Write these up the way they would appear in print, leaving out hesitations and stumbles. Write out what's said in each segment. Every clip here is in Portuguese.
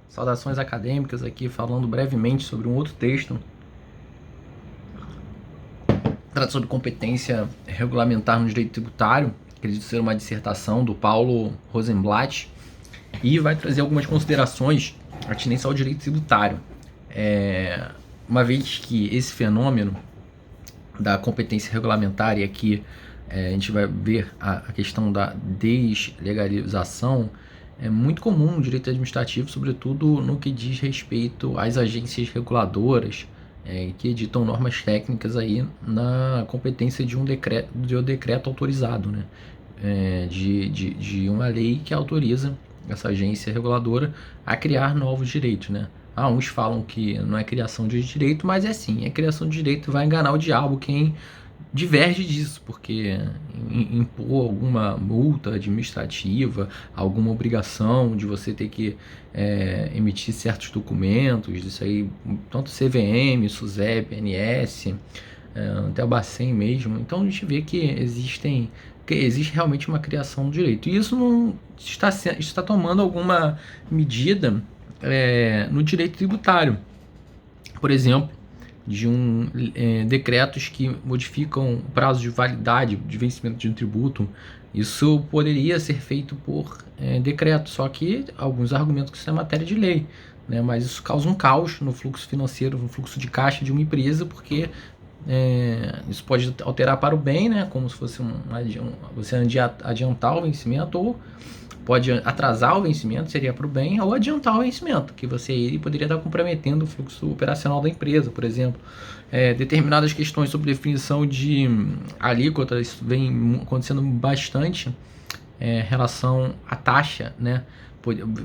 Saudações acadêmicas aqui, falando brevemente sobre um outro texto. Trata sobre competência regulamentar no direito tributário, acredito ser uma dissertação do Paulo Rosenblatt, e vai trazer algumas considerações atinentes ao direito tributário. Uma vez que esse fenômeno da competência regulamentar, e aqui a gente vai ver a questão da deslegalização, é muito comum no direito administrativo, sobretudo no que diz respeito às agências reguladoras, que editam normas técnicas aí na competência de um decreto autorizado, né? De uma lei que autoriza essa agência reguladora a criar novos direitos, né? Uns falam que não é criação de direito, mas é sim, é criação de direito, vai enganar o diabo quem diverge disso, porque impor alguma multa administrativa, alguma obrigação de você ter que emitir certos documentos, isso aí, tanto CVM, SUSEP, ANS, até o Bacen mesmo. Então a gente vê que existe realmente uma criação do direito. E isso não está tomando alguma medida no direito tributário. Por exemplo, de decretos que modificam o prazo de validade de vencimento de um tributo. Isso poderia ser feito por decreto, só que alguns argumentos que isso é matéria de lei, né? Mas isso causa um caos no fluxo financeiro, no fluxo de caixa de uma empresa, porque isso pode alterar para o bem, né? Como se fosse você adiantar o vencimento, ou pode atrasar o vencimento, seria para o bem, ou adiantar o vencimento, que você poderia estar comprometendo o fluxo operacional da empresa, por exemplo. Determinadas questões sobre definição de alíquotas, isso vem acontecendo bastante em relação à taxa, né?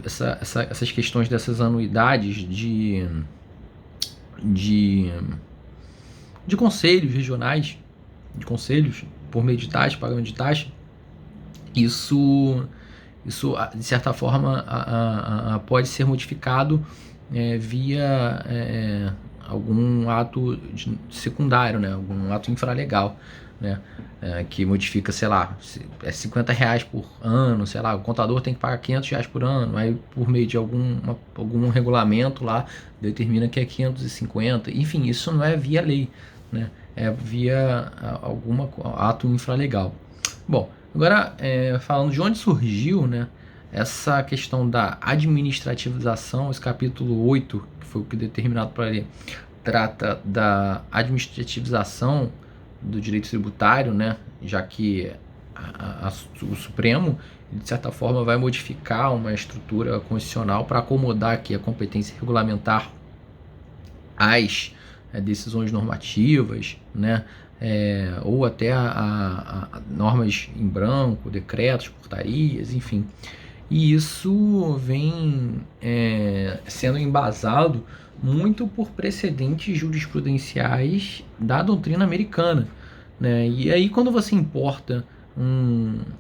Essas questões dessas anuidades de conselhos regionais, de conselhos por meio de taxa, pagamento de taxa, isso de certa forma pode ser modificado via algum ato secundário, né? Algum ato infralegal, né? Que modifica, sei lá, R$50 por ano, sei lá, o contador tem que pagar R$500 por ano, aí por meio de algum regulamento lá determina que é 550, enfim, isso não é via lei, né? É via algum ato infralegal. Bom, agora, falando de onde surgiu, né, essa questão da administrativização, esse capítulo 8, que foi o que determinado para ele, trata da administrativização do direito tributário, né, já que o Supremo, de certa forma, vai modificar uma estrutura constitucional para acomodar aqui a competência regulamentar às decisões normativas, né, ou até a normas em branco, decretos, portarias, enfim. E isso vem sendo embasado muito por precedentes jurisprudenciais da doutrina americana, né? E aí, quando você importa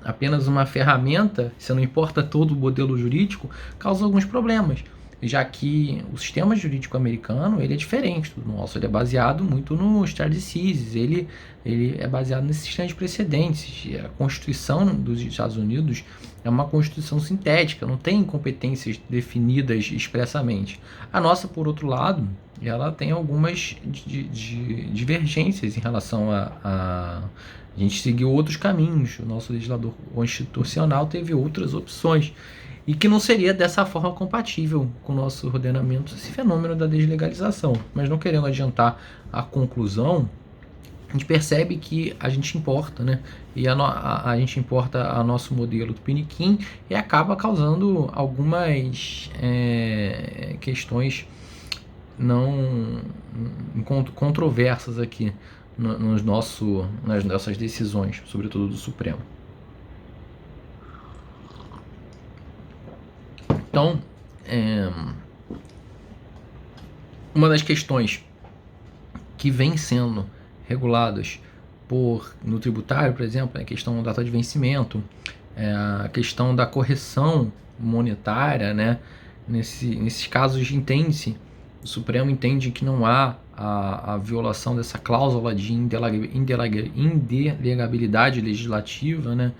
apenas uma ferramenta, você não importa todo o modelo jurídico, causa alguns problemas, já que o sistema jurídico americano ele é diferente do nosso, ele é baseado muito no stare decisis, ele é baseado nesse sistema de precedentes. A Constituição dos Estados Unidos é uma Constituição sintética, não tem competências definidas expressamente. A nossa, por outro lado, ela tem algumas divergências em relação a gente seguiu outros caminhos, o nosso legislador constitucional teve outras opções, e que não seria dessa forma compatível com o nosso ordenamento esse fenômeno da deslegalização. Mas não querendo adiantar a conclusão, a gente percebe que a gente importa, né? E a gente importa a nosso modelo do Piniquim e acaba causando algumas questões não controversas aqui nas nossas decisões, sobretudo do Supremo. Então, uma das questões que vem sendo reguladas no tributário, por exemplo, é a questão da data de vencimento, a questão da correção monetária, né? Nesses casos, o Supremo entende que não há a violação dessa cláusula de indelegabilidade legislativa, né?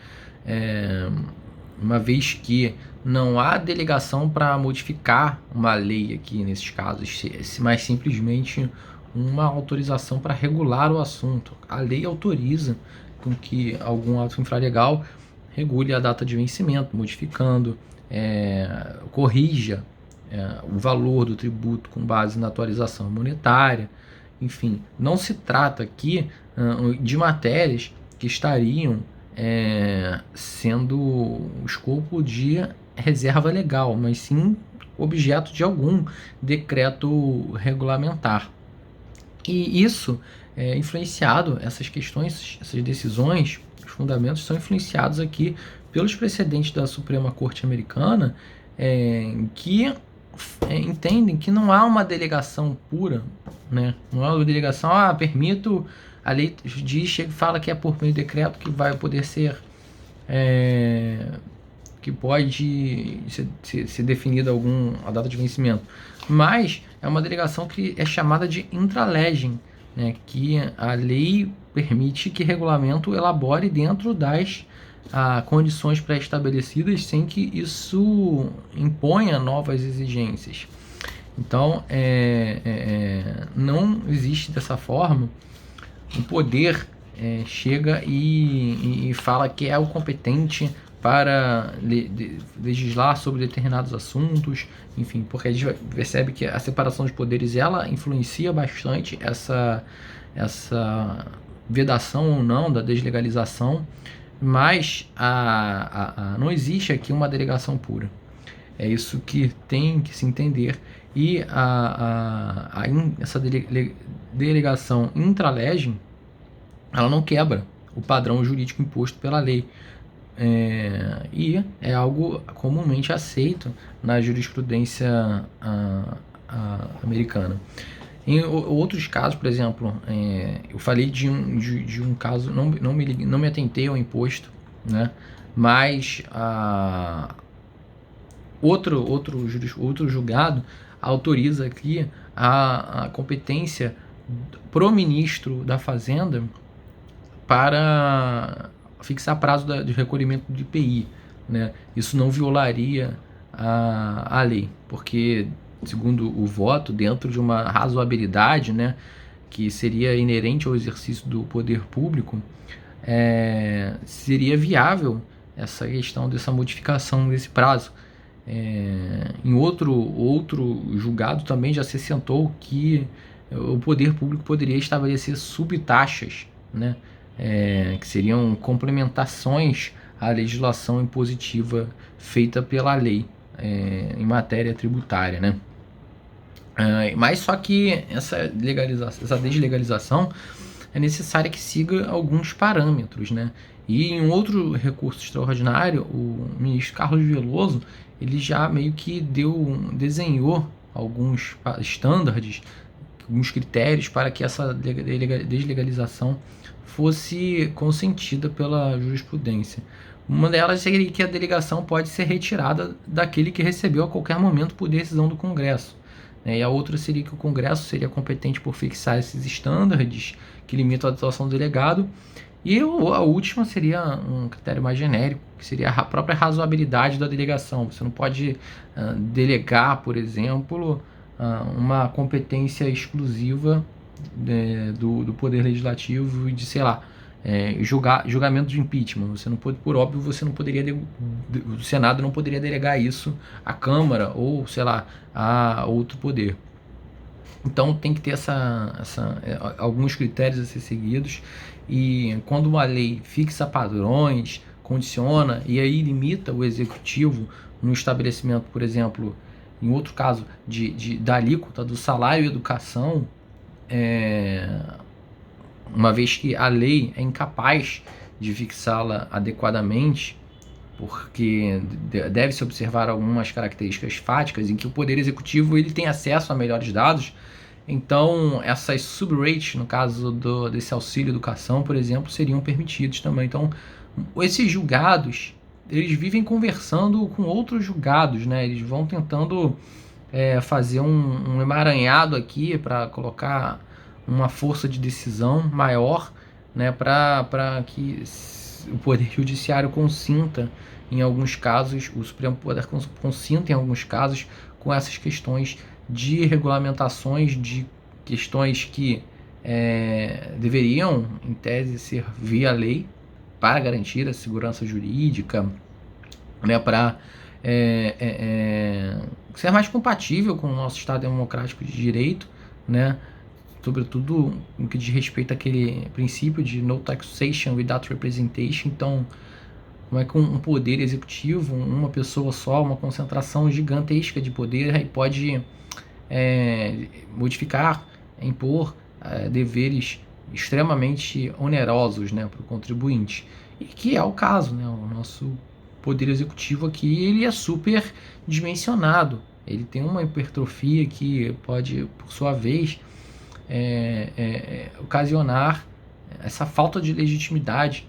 uma vez que não há delegação para modificar uma lei aqui nesses casos, mas simplesmente uma autorização para regular o assunto. A lei autoriza com que algum ato infralegal regule a data de vencimento, modificando, corrija o valor do tributo com base na atualização monetária. Enfim, não se trata aqui de matérias que estariam sendo o escopo de reserva legal, mas sim objeto de algum decreto regulamentar. E isso é influenciado, essas questões, essas decisões, os fundamentos são influenciados aqui pelos precedentes da Suprema Corte Americana, que entendem que não há uma delegação pura, né? Não há uma delegação, permito, a lei diz, fala que é por meio de decreto que vai poder ser, que pode ser definida a data de vencimento, mas é uma delegação que é chamada de intralegem, né? Que a lei permite que regulamento elabore dentro das condições pré-estabelecidas sem que isso imponha novas exigências. Então, não existe dessa forma. O poder chega e fala que é o competente para legislar sobre determinados assuntos, enfim, porque a gente percebe que a separação de poderes ela influencia bastante essa vedação ou não da deslegalização, mas não existe aqui uma delegação pura. É isso que tem que se entender. E essa delegação intralegem, ela não quebra o padrão jurídico imposto pela lei. E é algo comumente aceito na jurisprudência americana. Em outros casos, por exemplo, eu falei de um caso, não me atentei ao imposto, né? Mas outro julgado autoriza aqui a competência pro ministro da Fazenda para fixar prazo de recolhimento de IPI, né? Isso não violaria a lei, porque segundo o voto, dentro de uma razoabilidade, né, que seria inerente ao exercício do poder público, seria viável essa questão dessa modificação desse prazo. Em outro julgado também já se assentou que o poder público poderia estabelecer subtaxas, né, que seriam complementações à legislação impositiva feita pela lei em matéria tributária, né? Mas só que essa deslegalização é necessária que siga alguns parâmetros, né? E em outro recurso extraordinário, o ministro Carlos Veloso, ele já meio que desenhou alguns estándares, alguns critérios para que essa deslegalização fosse consentida pela jurisprudência. Uma delas seria que a delegação pode ser retirada daquele que recebeu a qualquer momento por decisão do Congresso. E a outra seria que o Congresso seria competente por fixar esses estándares que limitam a atuação do delegado. E a última seria um critério mais genérico, que seria a própria razoabilidade da delegação. Você não pode delegar, por exemplo, uma competência exclusiva do Poder Legislativo de, sei lá, julgamento de impeachment. Você não pode, por óbvio, você não poderia, o Senado não poderia delegar isso à Câmara ou, sei lá, a outro poder. Então tem que ter alguns critérios a ser seguidos, e quando uma lei fixa padrões, condiciona e aí limita o executivo no estabelecimento, por exemplo, em outro caso, da alíquota do salário e educação, uma vez que a lei é incapaz de fixá-la adequadamente, porque deve-se observar algumas características fáticas em que o Poder Executivo ele tem acesso a melhores dados. Então, essas subrates, no caso desse auxílio educação, por exemplo, seriam permitidos também. Então, esses julgados, eles vivem conversando com outros julgados, né? Eles vão tentando fazer um emaranhado aqui para colocar uma força de decisão maior, né? Para que o Poder Judiciário consinta em alguns casos, o Supremo Poder consinta em alguns casos com essas questões de regulamentações, de questões que deveriam, em tese, ser via lei para garantir a segurança jurídica, né, para ser mais compatível com o nosso Estado democrático de direito, né, sobretudo no que diz respeito àquele princípio de no taxation without representation. Então, como é que um poder executivo, uma pessoa só, uma concentração gigantesca de poder, aí pode modificar, impor deveres extremamente onerosos, né, para o contribuinte. E que é o caso, né, o nosso poder executivo aqui, ele é super dimensionado. Ele tem uma hipertrofia que pode, por sua vez, ocasionar essa falta de legitimidade.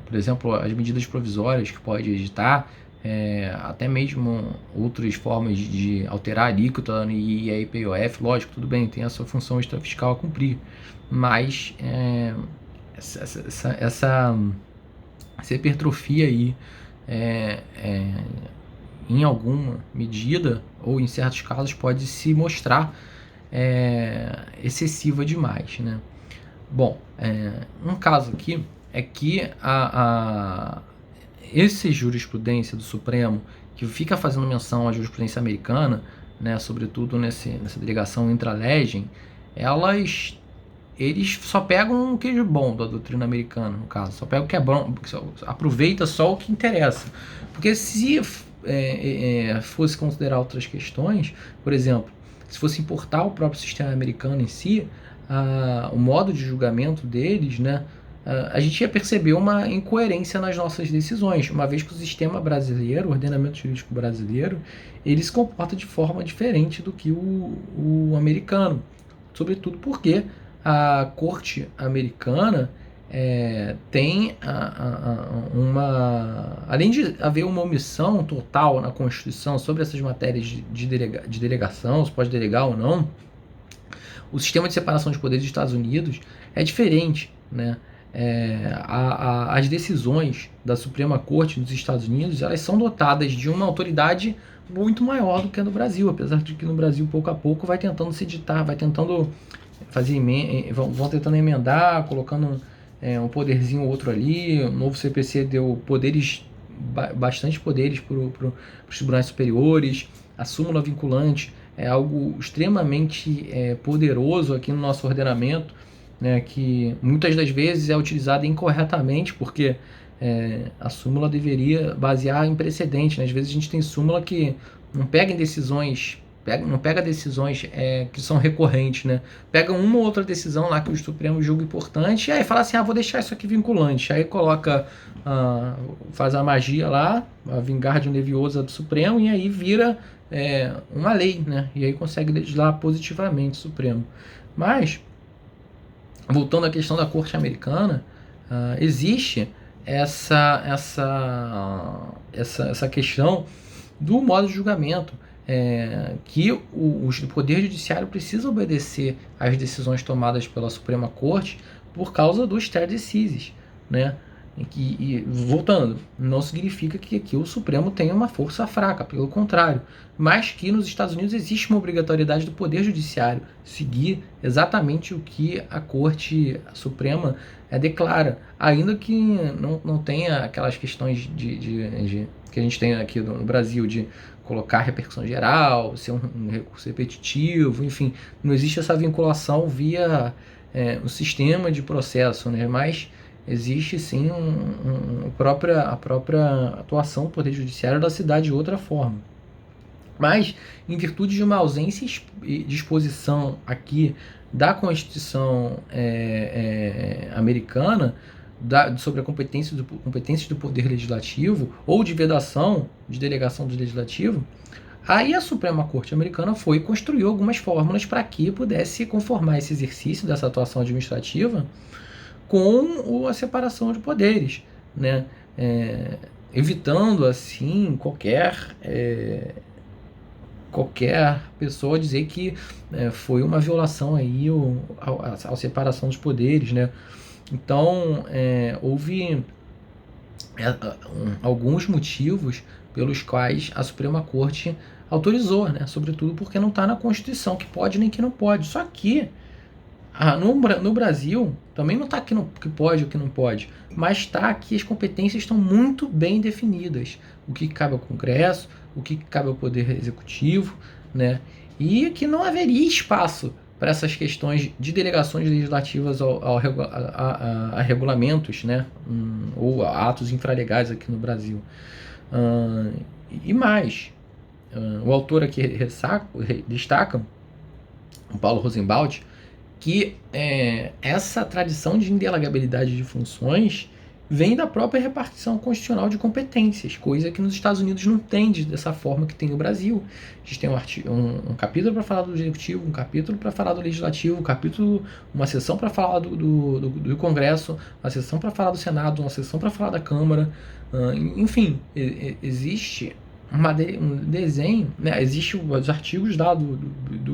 Por exemplo, as medidas provisórias que pode editar, até mesmo outras formas de alterar a alíquota e a IPOF, lógico, tudo bem, tem a sua função extrafiscal a cumprir, mas essa hipertrofia aí, em alguma medida, ou em certos casos, pode se mostrar excessiva demais, né? Bom, um caso aqui é que essa jurisprudência do Supremo, que fica fazendo menção à jurisprudência americana, né, sobretudo nessa delegação intra-legem, eles só pegam o que é bom da doutrina americana, no caso, só pegam o que é bom, aproveita só o que interessa. Porque se fosse considerar outras questões, por exemplo, se fosse importar o próprio sistema americano em si, o modo de julgamento deles, né, a gente ia perceber uma incoerência nas nossas decisões, uma vez que o sistema brasileiro, o ordenamento jurídico brasileiro, ele se comporta de forma diferente do que o americano, sobretudo porque a corte americana tem além de haver uma omissão total na Constituição sobre essas matérias de delegação, se pode delegar ou não, o sistema de separação de poderes dos Estados Unidos é diferente, né? As decisões da Suprema Corte dos Estados Unidos, elas são dotadas de uma autoridade muito maior do que a no Brasil, apesar de que no Brasil, pouco a pouco, vai tentando se editar, vai tentando fazer vão tentando emendar, colocando um poderzinho ou outro ali. O novo CPC deu bastante poderes para os tribunais superiores. A súmula vinculante é algo extremamente poderoso aqui no nosso ordenamento, né, que muitas das vezes é utilizada incorretamente, porque a súmula deveria basear em precedente, né? Às vezes a gente tem súmula que não pega em decisões, não pega decisões que são recorrentes, né? Pega uma ou outra decisão lá que o Supremo julga importante, e aí fala assim, vou deixar isso aqui vinculante. Aí coloca, faz a magia lá, a Vingardium Leviosa do Supremo, e aí vira uma lei, né? E aí consegue legislar positivamente o Supremo. Mas, voltando à questão da Corte Americana, existe essa questão do modo de julgamento, que o Poder Judiciário precisa obedecer às decisões tomadas pela Suprema Corte por causa do stare decisis, né? E voltando, não significa que aqui o Supremo tenha uma força fraca, pelo contrário, mas que nos Estados Unidos existe uma obrigatoriedade do Poder Judiciário seguir exatamente o que a Corte Suprema declara, ainda que não tenha aquelas questões que a gente tem aqui no Brasil de colocar repercussão geral, ser um recurso repetitivo, enfim, não existe essa vinculação via o sistema de processo, né? Mas existe sim a própria atuação do Poder Judiciário da cidade de outra forma. Mas, em virtude de uma ausência de exposição aqui da Constituição americana, sobre a competência do Poder Legislativo, ou de vedação, de delegação do Legislativo, aí a Suprema Corte Americana foi e construiu algumas fórmulas para que pudesse conformar esse exercício dessa atuação administrativa com a separação de poderes, né? Evitando assim qualquer pessoa dizer que foi uma violação aí à separação dos poderes, né? Então houve alguns motivos pelos quais a Suprema Corte autorizou, né? Sobretudo porque não está na Constituição que pode nem que não pode. Só que no Brasil também não está aqui no que pode ou que não pode, mas está que as competências estão muito bem definidas. O que cabe ao Congresso, o que cabe ao Poder Executivo, né? E que não haveria espaço para essas questões de delegações legislativas a regulamentos, né? Ou a atos infralegais aqui no Brasil. E mais, o autor aqui destaca, o Paulo Rosenblatt, que essa tradição de indelegabilidade de funções vem da própria repartição constitucional de competências, coisa que nos Estados Unidos não tem dessa forma que tem no Brasil. A gente tem um capítulo para falar do Executivo, um capítulo para falar do Legislativo, uma sessão para falar do Congresso, uma sessão para falar do Senado, uma sessão para falar da Câmara. Enfim, existe um desenho, né? Existem os artigos lá do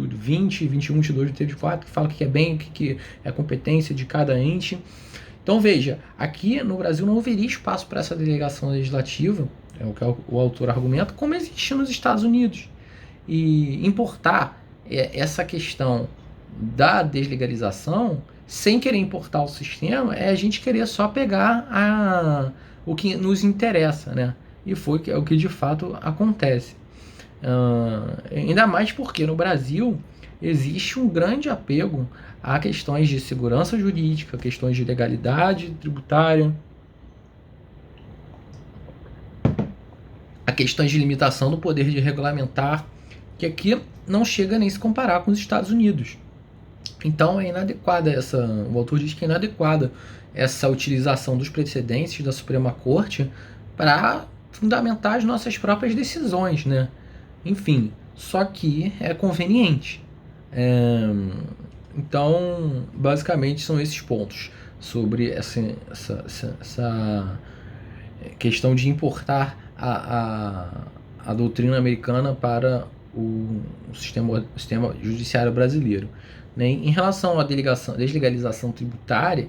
20, 21, 22 do TD4 que falam o que é bem, o que é competência de cada ente. Então veja, aqui no Brasil não haveria espaço para essa delegação legislativa, é o que o autor argumenta, como existe nos Estados Unidos. E importar essa questão da deslegalização, sem querer importar o sistema, é a gente querer só pegar o que nos interessa, né? E é o que de fato acontece. Ainda mais porque no Brasil existe um grande apego a questões de segurança jurídica, questões de legalidade tributária, a questões de limitação do poder de regulamentar, que aqui não chega nem se comparar com os Estados Unidos. Então é inadequada o autor diz que é inadequada essa utilização dos precedentes da Suprema Corte para fundamentar as nossas próprias decisões, né? Enfim, só que é conveniente. Então, basicamente, são esses pontos sobre essa questão de importar a doutrina americana para o sistema judiciário brasileiro. Né? Em relação à deslegalização tributária,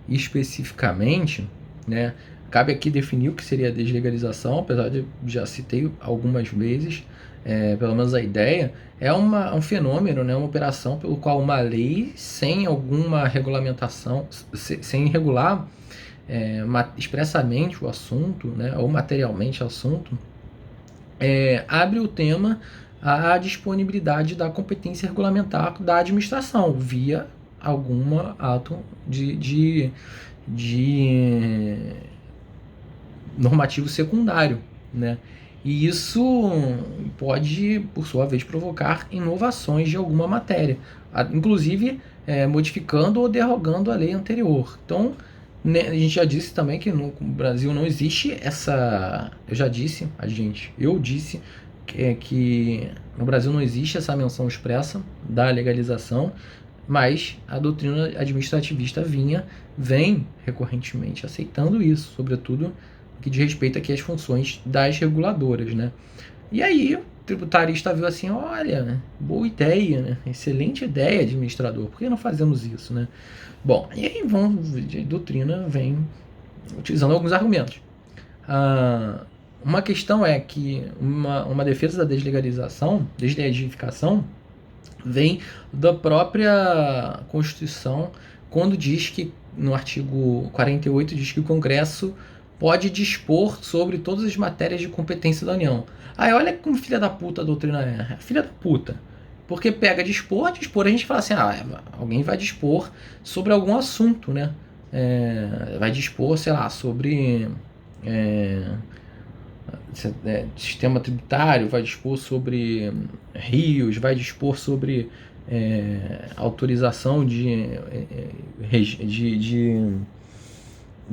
especificamente, né, cabe aqui definir o que seria a deslegalização, apesar de já citei algumas vezes, pelo menos a ideia, é um fenômeno, né, uma operação pelo qual uma lei, sem alguma regulamentação, sem regular expressamente o assunto, né, ou materialmente o assunto, abre o tema à disponibilidade da competência regulamentar da administração, via algum ato de normativo secundário, né? E isso pode, por sua vez, provocar inovações de alguma matéria, inclusive modificando ou derrogando a lei anterior. Então, né, a gente já disse também que no Brasil não existe essa... Eu disse que no Brasil não existe essa menção expressa da legalização, mas a doutrina administrativista vem recorrentemente aceitando isso, sobretudo que diz respeito aqui às funções das reguladoras, né? E aí o tributarista viu assim, olha, boa ideia, né? Excelente ideia, administrador, por que não fazemos isso, né? Bom, e aí a doutrina vem utilizando alguns argumentos. Uma questão é que uma defesa da deslegalização, deslegitificação, vem da própria Constituição, quando diz que, no artigo 48, diz que o Congresso pode dispor sobre todas as matérias de competência da União. Aí olha como filha da puta a doutrina é. Filha da puta. Porque pega dispor, a gente fala assim, alguém vai dispor sobre algum assunto, né? Vai dispor, sei lá, sobre sistema tributário, vai dispor sobre rios, vai dispor sobre autorização de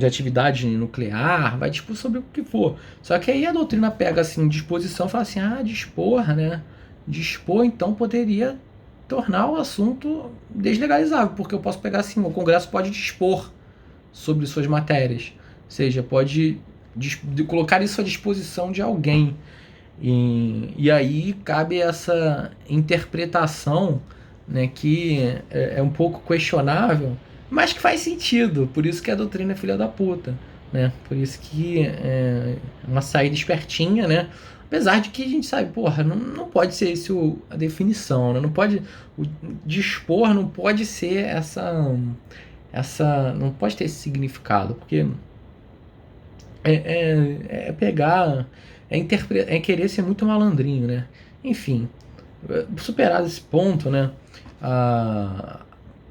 atividade nuclear, vai dispor sobre o que for. Só que aí a doutrina pega assim, disposição e fala assim, dispor, né? Dispor, então, poderia tornar o assunto deslegalizável, porque eu posso pegar assim, o Congresso pode dispor sobre suas matérias, ou seja, pode colocar isso à disposição de alguém. E aí cabe essa interpretação, né, que é um pouco questionável, mas que faz sentido, por isso que a doutrina é filha da puta, né? Por isso que é uma saída espertinha, né? Apesar de que a gente sabe, porra, não pode ser isso a definição, né? Não pode, o dispor não pode ser não pode ter esse significado, porque pegar, é querer ser muito malandrinho, né? Enfim, superado esse ponto, né?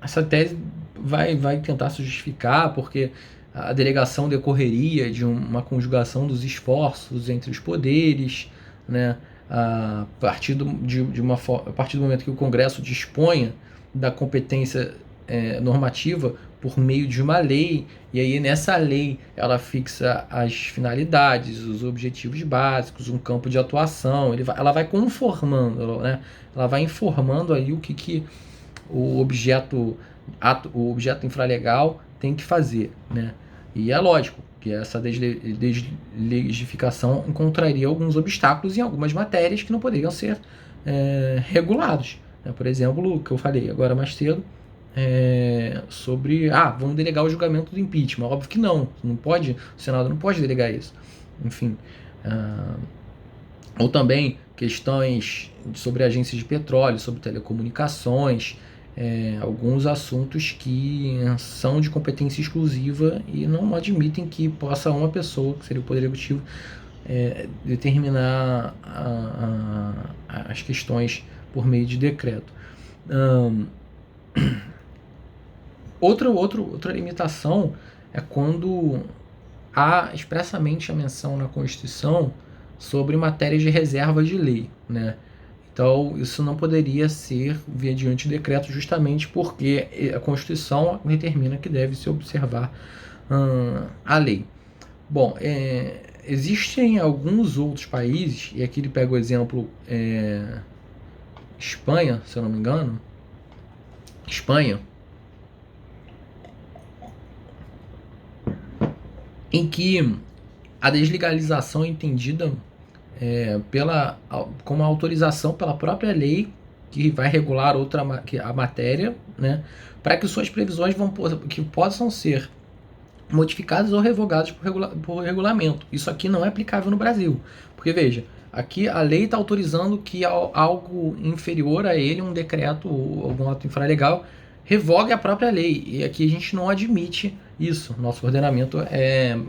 Essa tese vai tentar se justificar porque a delegação decorreria de uma conjugação dos esforços entre os poderes, né? A partir do momento que o Congresso disponha da competência normativa por meio de uma lei, e aí nessa lei ela fixa as finalidades, os objetivos básicos, um campo de atuação, ela vai conformando, né? Ela vai informando ali o que o objeto infralegal tem que fazer, né? E é lógico que essa deslegificação encontraria alguns obstáculos em algumas matérias que não poderiam ser regulados, né? Por exemplo, o que eu falei agora mais cedo, sobre vamos delegar o julgamento do impeachment. Óbvio que não pode, o Senado não pode delegar isso. Enfim, ou também questões sobre agências de petróleo, sobre telecomunicações, alguns assuntos que são de competência exclusiva e não admitem que possa uma pessoa, que seria o Poder Executivo, determinar as questões por meio de decreto. Outra limitação é quando há expressamente a menção na Constituição sobre matérias de reserva de lei, né? Então, isso não poderia ser via diante de decreto, justamente porque a Constituição determina que deve se observar a lei. Bom, existem alguns outros países, e aqui ele pega o exemplo Espanha, se eu não me engano. Espanha, em que a deslegalização é entendida como uma autorização pela própria lei que vai regular a matéria, né, para que suas previsões que possam ser modificadas ou revogadas por regulamento. Isso aqui não é aplicável no Brasil, porque veja, aqui a lei está autorizando que algo inferior a ele, um decreto ou algum ato infralegal, revogue a própria lei, e aqui a gente não admite isso. Nosso ordenamento a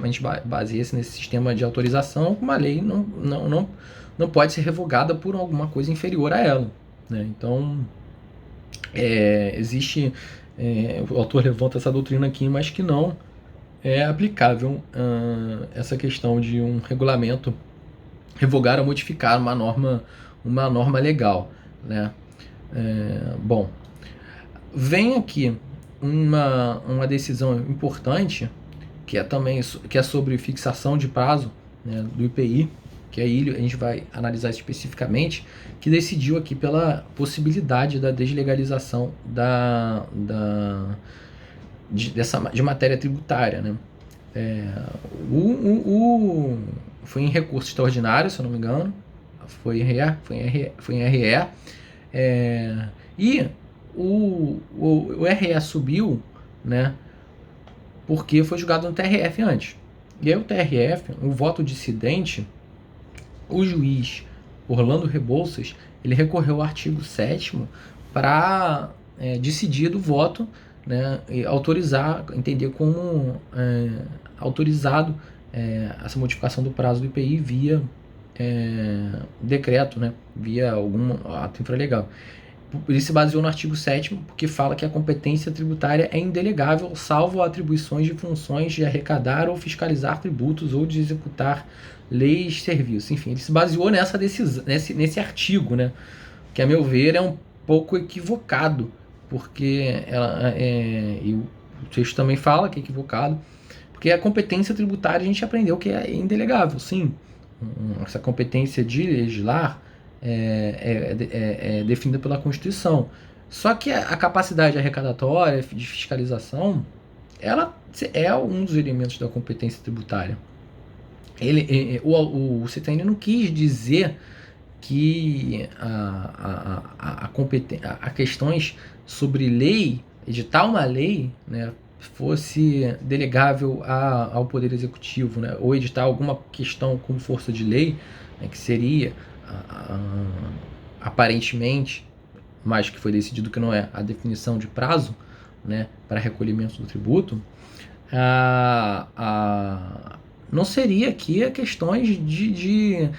gente baseia-se nesse sistema de autorização, uma lei não pode ser revogada por alguma coisa inferior a ela, né? Então existe, o autor levanta essa doutrina aqui, mas que não é aplicável essa questão de um regulamento revogar ou modificar uma norma legal, né? Bom, vem aqui uma decisão importante que é sobre fixação de prazo, né, do IPI, que aí a gente vai analisar especificamente, que decidiu aqui pela possibilidade da deslegalização de matéria tributária, né? Foi em recurso extraordinário, se eu não me engano, foi em RE, e o RE subiu, né, porque foi julgado no TRF antes. E aí o TRF, um voto dissidente, o juiz Orlando Rebouças, ele recorreu ao artigo 7º para decidir do voto, né, e autorizar, entender como autorizado essa modificação do prazo do IPI via decreto, né, via algum ato infralegal. Ele se baseou no artigo 7º, porque fala que a competência tributária é indelegável, salvo atribuições de funções de arrecadar ou fiscalizar tributos ou de executar leis, serviços. Enfim, ele se baseou nessa decisão, nesse artigo, né, que a meu ver é um pouco equivocado, porque e o texto também fala que é equivocado, porque a competência tributária a gente aprendeu que é indelegável, sim. Essa competência de legislar é definida pela Constituição. Só que a capacidade arrecadatória, de fiscalização, ela é um dos elementos da competência tributária. O CTN não quis dizer que a questões sobre lei, editar uma lei, né, fosse delegável ao Poder Executivo, né, ou editar alguma questão com força de lei, né, que seria, aparentemente, mas que foi decidido que não é, a definição de prazo, né, para recolhimento do tributo, não seria aqui a questões de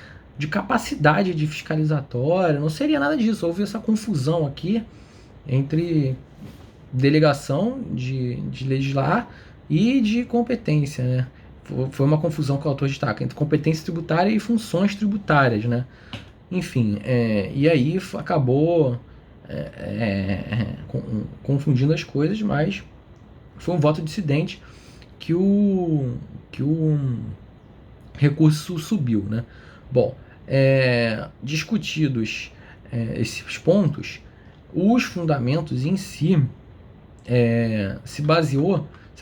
capacidade de fiscalizatória, não seria nada disso. Houve essa confusão aqui entre delegação de legislar e de competência, né? Foi uma confusão que o autor destaca entre competência tributária e funções tributárias, né? Enfim, e aí acabou confundindo as coisas, mas foi um voto dissidente que o recurso subiu, né? Bom, discutidos esses pontos, os fundamentos em si se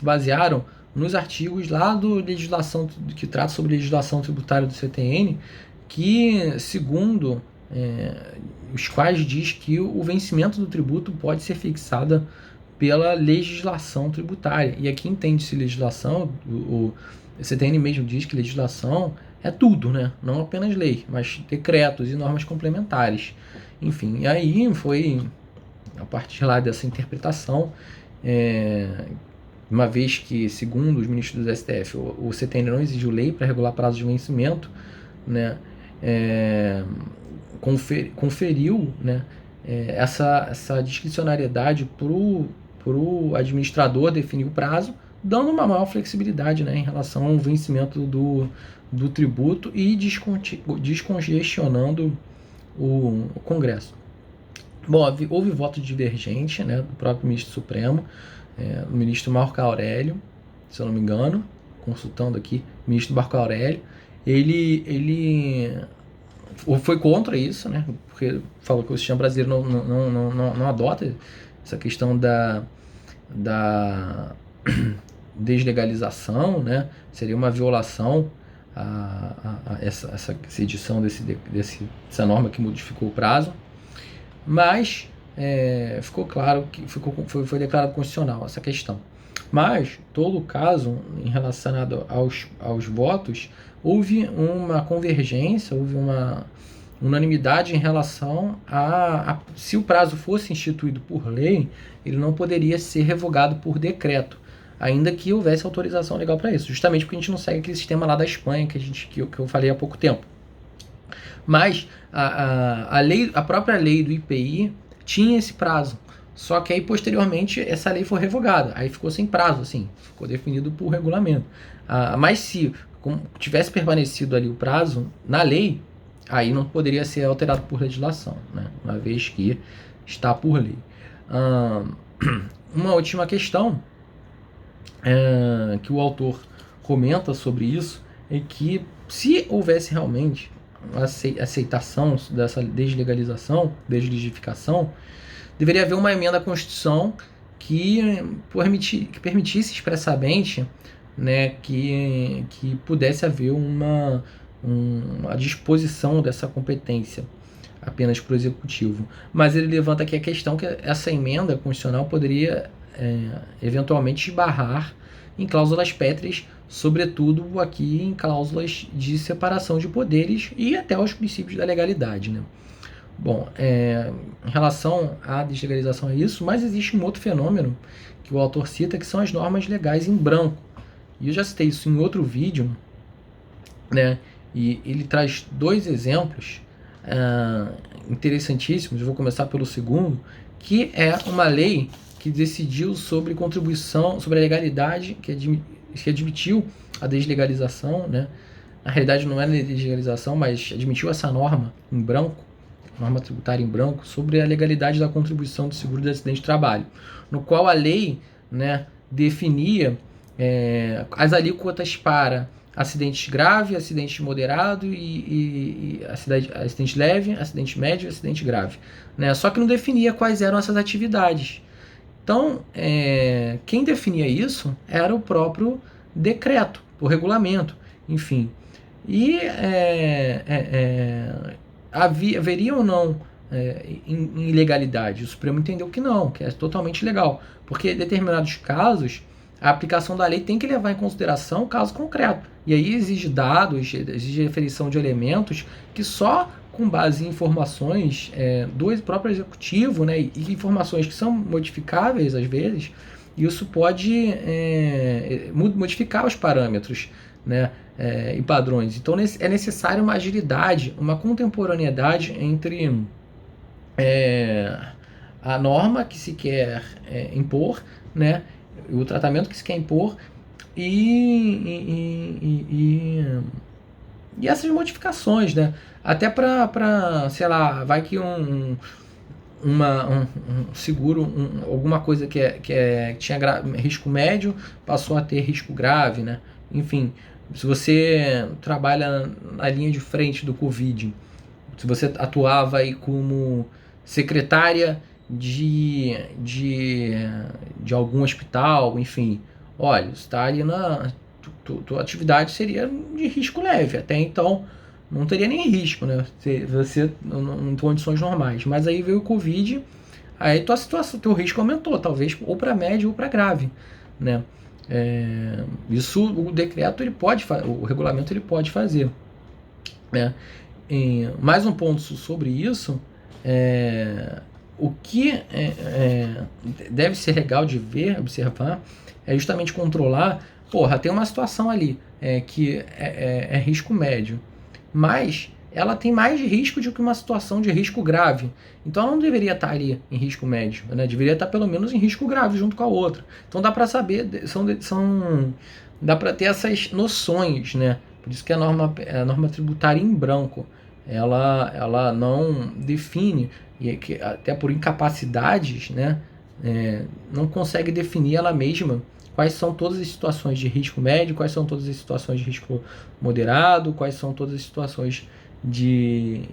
basearam nos artigos lá do legislação que trata sobre legislação tributária do CTN, que segundo os quais diz que o vencimento do tributo pode ser fixado pela legislação tributária. E aqui entende-se legislação, o CTN mesmo diz que legislação é tudo, né? Não apenas lei, mas decretos e normas complementares. Enfim, e aí foi a partir lá dessa interpretação, uma vez que, segundo os ministros do STF, o CTN não exigiu lei para regular prazo de vencimento, né? Conferiu, né, essa discricionariedade para o administrador definir o prazo, dando uma maior flexibilidade, né, em relação ao vencimento do tributo e descongestionando o Congresso. Bom, houve voto divergente, né, do próprio ministro Supremo, o ministro Marco Aurélio, se eu não me engano, consultando aqui, o ministro Marco Aurélio, ele foi contra isso, né, porque falou que o sistema brasileiro não adota essa questão da deslegalização, né, seria uma violação a essa edição dessa norma que modificou o prazo, mas ficou claro que foi declarado constitucional essa questão. Mas, todo o caso, em relacionado aos votos, houve uma convergência, houve uma unanimidade em relação a se o prazo fosse instituído por lei, ele não poderia ser revogado por decreto, ainda que houvesse autorização legal para isso, justamente porque a gente não segue aquele sistema lá da Espanha que eu falei há pouco tempo. Mas a própria lei do IPI tinha esse prazo, só que aí posteriormente essa lei foi revogada, aí ficou sem prazo, assim, ficou definido por regulamento. Mas se tivesse permanecido ali o prazo na lei, aí não poderia ser alterado por legislação, né, uma vez que está por lei. Uma última questão que o autor comenta sobre isso é que se houvesse realmente aceitação dessa deslegificação, deveria haver uma emenda à Constituição que permitisse expressamente, né, que pudesse haver uma disposição dessa competência apenas para o Executivo. Mas ele levanta aqui a questão que essa emenda constitucional poderia eventualmente esbarrar em cláusulas pétreas, sobretudo aqui em cláusulas de separação de poderes e até aos princípios da legalidade, né? Bom, em relação à deslegalização é isso, mas existe um outro fenômeno que o autor cita, que são as normas legais em branco. E eu já citei isso em outro vídeo, né? E ele traz dois exemplos interessantíssimos. Eu vou começar pelo segundo, que é uma lei que decidiu sobre contribuição, sobre a legalidade, que admitiu a deslegalização, né? Na realidade não é deslegalização, mas admitiu essa norma em branco, norma tributária em branco, sobre a legalidade da contribuição do seguro de acidente de trabalho, no qual a lei, né, definia as alíquotas para acidente grave, acidente moderado e acidente leve, acidente médio e acidente grave, né? Só que não definia quais eram essas atividades. Então, quem definia isso era o próprio decreto, o regulamento, enfim. E haveria ou não ilegalidade? O Supremo entendeu que não, que é totalmente legal, porque em determinados casos a aplicação da lei tem que levar em consideração o caso concreto. E aí exige dados, exige referição de elementos que só com base em informações do próprio executivo, né, e informações que são modificáveis às vezes, isso pode modificar os parâmetros, né, e padrões. Então é necessário uma agilidade, uma contemporaneidade entre a norma que se quer impor, né, o tratamento que se quer impor e essas modificações, né? Até para, sei lá, vai que um seguro, alguma coisa que tinha risco médio passou a ter risco grave, né? Enfim, se você trabalha na linha de frente do Covid, se você atuava aí como secretária de algum hospital, enfim, olha, você está ali tua atividade seria de risco leve, até então não teria nem risco, né? Você em condições normais, mas aí veio o Covid, aí tua situação, teu risco aumentou, talvez ou para médio ou para grave, né? Isso o decreto ele pode, o regulamento ele pode fazer, né? Mais um ponto sobre isso, o que deve ser legal de observar, é justamente controlar. Porra, tem uma situação ali que é risco médio, mas ela tem mais risco do que uma situação de risco grave. Então ela não deveria estar ali em risco médio, né? Deveria estar pelo menos em risco grave junto com a outra. Então dá para saber, dá para ter essas noções, né? Por isso que a norma tributária em branco, ela não define, e que até por incapacidades, né? Não consegue definir ela mesma quais são todas as situações de risco médio, quais são todas as situações de risco moderado, quais são todas as situações de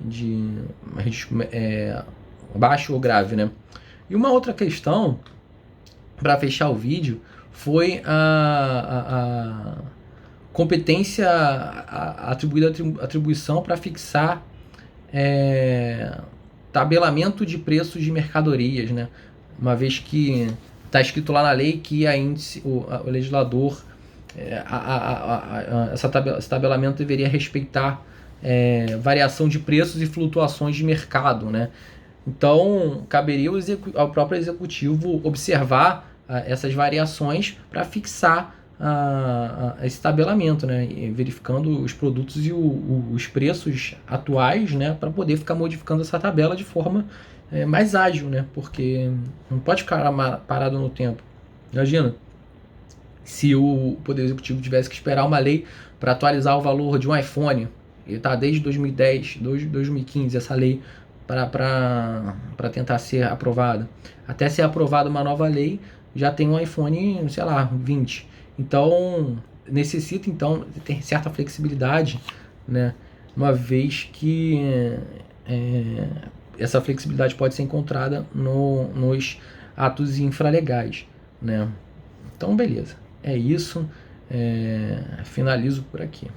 risco baixo ou grave, né? E uma outra questão, para fechar o vídeo, foi a competência atribuída, atribuição para fixar tabelamento de preços de mercadorias, né? Uma vez que está escrito lá na lei que o legislador, esse tabelamento deveria respeitar variação de preços e flutuações de mercado, né? Então, caberia ao próprio executivo observar essas variações para fixar esse tabelamento, né? E verificando os produtos e os preços atuais, né? Para poder ficar modificando essa tabela de forma mais ágil, né? Porque não pode ficar parado no tempo. Imagina se o Poder Executivo tivesse que esperar uma lei para atualizar o valor de um iPhone. Ele está desde 2010, 2015, essa lei para tentar ser aprovada. Até ser aprovada uma nova lei, já tem um iPhone, sei lá, 20. Então, necessita então ter certa flexibilidade, né? Uma vez que essa flexibilidade pode ser encontrada nos atos infralegais, né? Então, beleza. É isso. Finalizo por aqui.